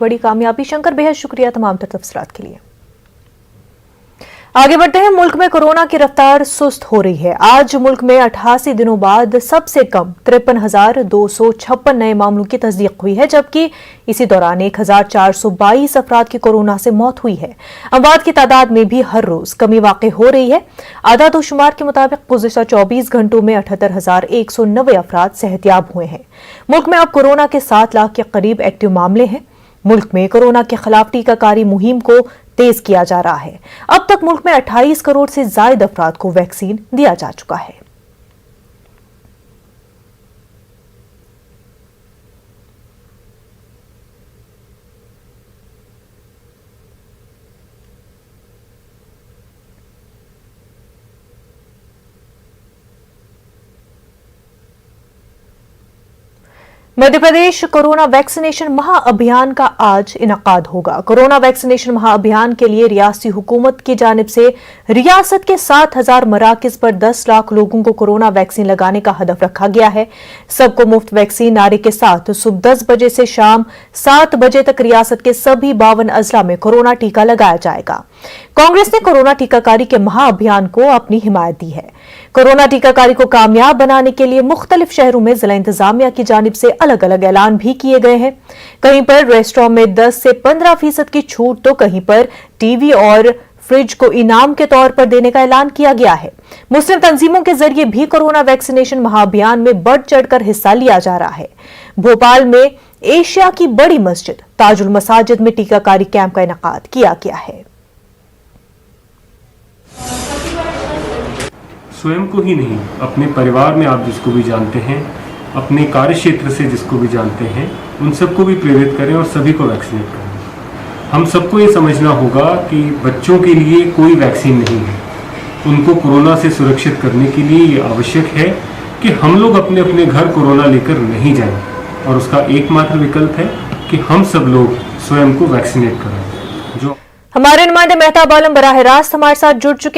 बड़ी कामयाबी। शंकर, बेहद शुक्रिया तमाम तफसीलात के लिए। आगे बढ़ते हैं। मुल्क में कोरोना की रफ्तार सुस्त हो रही है। आज मुल्क में 88 दिनों बाद सबसे कम 53,256 नए मामलों की तस्दीक हुई है, जबकि इसी दौरान 1,422 अफराद की कोरोना से मौत हुई है। अमवात की तादाद में भी हर रोज कमी वाक़ई हो रही है। आदाद-ओ-शुमार के मुताबिक गुज़िश्ता 24 घंटों में 78,190 अफराद सेहतियाब हुए हैं। मुल्क में अब कोरोना के 7 लाख के करीब एक्टिव मामले हैं। मुल्क में कोरोना के खिलाफ टीकाकारी मुहिम को तेज किया जा रहा है। अब तक मुल्क में 28 करोड़ से ज्यादा अफराद को वैक्सीन दिया जा चुका है। मध्य प्रदेश कोरोना वैक्सीनेशन महाअभियान का आज इनकाद होगा। कोरोना वैक्सीनेशन महाअभियान के लिए रियासती हुकूमत की जानिब से रियासत के 7,000 मराकिज पर 10 लाख लोगों को कोरोना वैक्सीन लगाने का हदफ रखा गया है। सबको मुफ्त वैक्सीन नारे के साथ सुबह 10 बजे से शाम 7 बजे तक रियासत के सभी 52 अजला में कोरोना टीका लगाया जाएगा। कांग्रेस ने कोरोना टीकाकारी के महाअभियान को अपनी हिमायत दी है। कोरोना टीकाकारी को कामयाब बनाने के लिए मुख्तलिफ शहरों में जिला इंतजामिया की जानिब से अलग अलग ऐलान भी किए गए हैं। कहीं पर रेस्टोरेंट में 10 से 15% की छूट, तो कहीं पर टीवी और फ्रिज को इनाम के तौर पर देने का ऐलान किया गया है। मुस्लिम तंजीमों के जरिए भी कोरोना वैक्सीनेशन महाअभियान में बढ़ चढ़कर हिस्सा लिया जा रहा है। भोपाल में एशिया की बड़ी मस्जिद ताजुल मसाजिद में टीकाकारी कैंप का इनेकाद किया गया है। स्वयं को ही नहीं, अपने परिवार में आप जिसको भी जानते हैं, अपने कार्य क्षेत्र से जिसको भी जानते हैं, उन सबको भी प्रेरित करें और सभी को वैक्सीनेट करें। हम सबको ये समझना होगा कि बच्चों के लिए कोई वैक्सीन नहीं है। उनको कोरोना से सुरक्षित करने के लिए ये आवश्यक है कि हम लोग अपने अपने घर कोरोना लेकर नहीं जाएं, और उसका एकमात्र विकल्प है कि हम सब लोग स्वयं को वैक्सीनेट करें। जो हमारे नुमाइंदे मेहताब आलम बराह रास्त हमारे साथ जुड़ चुके